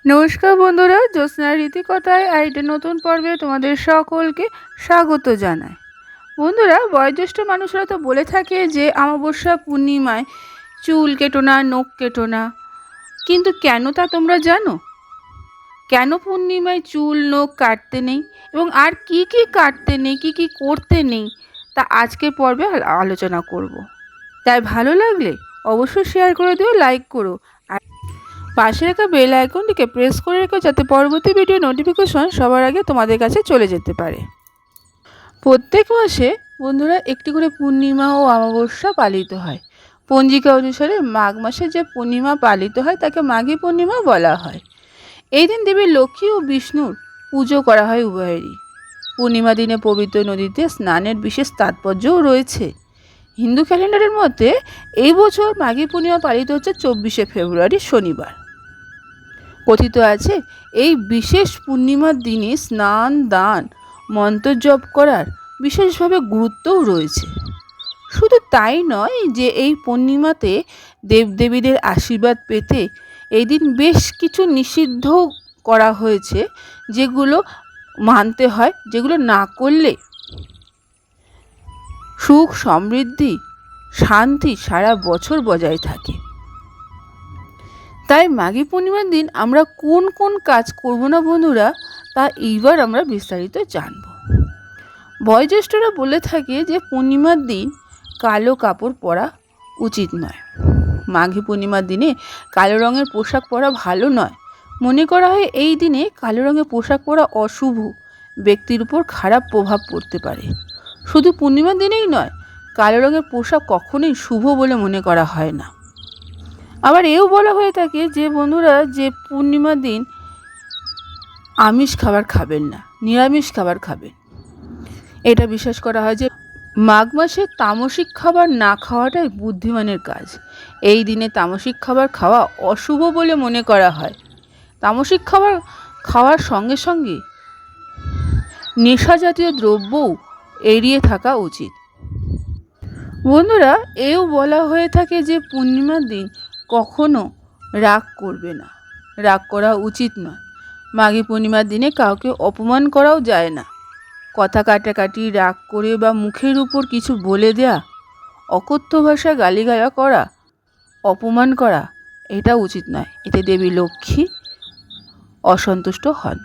নমস্কার বন্ধুরা, জ্যোৎস্নার রীতিকথায় আরেকটি নতুন পর্বে তোমাদের সকলকে স্বাগত জানাই। বন্ধুরা, বয়োজ্যেষ্ঠ মানুষরা তো বলে থাকে যে অমাবস্যা পূর্ণিমায় চুল কেটো না, নখ কেটো না, কিন্তু কেন তা তোমরা জানো? কেন পূর্ণিমায় চুল নখ কাটতে নেই এবং আর কি কি কাটতে নেই, কি কি করতে নেই, তা আজকের পর্বে আলোচনা করব। তাই ভালো লাগলে অবশ্যই শেয়ার করে দিও, লাইক করো, আর পাশে রাখা বেল আইকনটিকে প্রেস করে রেখো যাতে পরবর্তী ভিডিও নোটিফিকেশন সবার আগে তোমাদের কাছে চলে যেতে পারে। প্রত্যেক মাসে বন্ধুরা একটি করে পূর্ণিমা ও অমাবস্যা পালিত হয়। পঞ্জিকা অনুসারে মাঘ মাসে যে পূর্ণিমা পালিত হয় তাকে মাঘী পূর্ণিমা বলা হয়। এই দিন দেবী লক্ষ্মী ও বিষ্ণুর পুজো করা হয় উভয়েরই। পূর্ণিমা দিনে পবিত্র নদীতে স্নানের বিশেষ তাৎপর্যও রয়েছে। হিন্দু ক্যালেন্ডারের মধ্যে এই বছর মাঘী পূর্ণিমা পালিত হচ্ছে 24শে ফেব্রুয়ারি শনিবার। কথিত আছে এই বিশেষ পূর্ণিমার দিনে স্নান, দান, মন্ত্র জপ করার বিশেষভাবে গুরুত্বও রয়েছে। শুধু তাই নয় যে এই পূর্ণিমাতে দেবদেবীদের আশীর্বাদ পেতে এই দিন বেশ কিছু নিষিদ্ধ করা হয়েছে, যেগুলো মানতে হয়, যেগুলো না করলে সুখ, সমৃদ্ধি, শান্তি সারা বছর বজায় থাকে। তাই মাঘী পূর্ণিমার দিন আমরা কোন কোন কাজ করব না বন্ধুরা, তা এইবার আমরা বিস্তারিত জানব। বয়োজ্যেষ্ঠরা বলে থাকে যে পূর্ণিমার দিন কালো কাপড় পরা উচিত নয়। মাঘী পূর্ণিমার দিনে কালো রঙের পোশাক পরা ভালো নয়। মনে করা হয় এই দিনে কালো রঙের পোশাক পরা অশুভ, ব্যক্তির উপর খারাপ প্রভাব পড়তে পারে। শুধু পূর্ণিমার দিনেই নয়, কালো রঙের পোশাক কখনোই শুভ বলে মনে করা হয় না। আবার এও বলা হয়ে থাকে যে বন্ধুরা, যে পূর্ণিমার দিন আমিষ খাবার খাবেন না, নিরামিষ খাবার খাবেন। এটা বিশ্বাস করা হয় যে মাঘ মাসে তামসিক খাবার না খাওয়াটাই বুদ্ধিমানের কাজ। এই দিনে তামসিক খাবার খাওয়া অশুভ বলে মনে করা হয়। তামসিক খাবার খাওয়ার সঙ্গে সঙ্গে নেশা জাতীয় দ্রব্যও এড়িয়ে থাকা উচিত। বন্ধুরা, এও বলা হয়ে থাকে যে পূর্ণিমার দিন কখনো রাগ করবে না, রাগ করা উচিত নয়। মাঘী পূর্ণিমার দিনে কাউকে অপমান করাও যায় না। কথা কাটাকাটি, রাগ করে বা মুখের উপর কিছু বলে দেয়া, অকথ্য ভাষায় গালিগালা করা, অপমান করা, এটা উচিত নয়। এতে দেবী লক্ষ্মী অসন্তুষ্ট হন।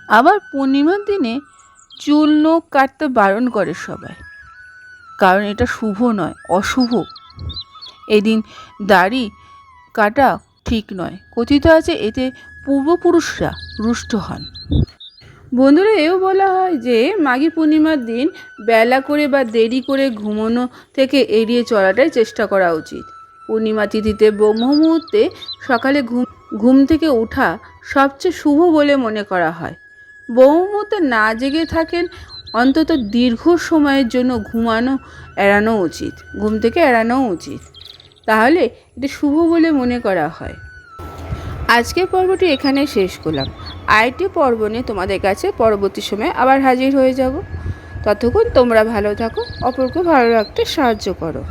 আবার পূর্ণিমার দিনে চুল নখ কাটতে বারণ করে সবাই, কারণ এটা শুভ নয়, অশুভ। এদিন দাড়ি কাটা ঠিক নয়। কথিত আছে এতে পূর্বপুরুষরা রুষ্ট হন। বন্ধুরা, এও বলা হয় যে মাঘী পূর্ণিমার দিন বেলা করে বা দেরি করে ঘুমানো থেকে এড়িয়ে চলাটাই চেষ্টা করা উচিত। পূর্ণিমা তিথিতে ব্রহ্ম মুহূর্তে সকালে ঘুম থেকে ওঠা সবচেয়ে শুভ বলে মনে করা হয়। ব্রহ্ম মুহূর্তে না জেগে থাকেন অন্তত দীর্ঘ সময়ের জন্য ঘুম থেকে এড়ানো উচিত। তাহলে এটা শুভ বলে মনে করা হয়। আজকের পর্বটি এখানে শেষ করলাম। আরেকটি পর্ব নিয়ে তোমাদের কাছে পরবর্তী সময়ে আবার হাজির হয়ে যাব। ততক্ষণ তোমরা ভালো থাকো, অপরকে ভালো রাখতে সাহায্য করো।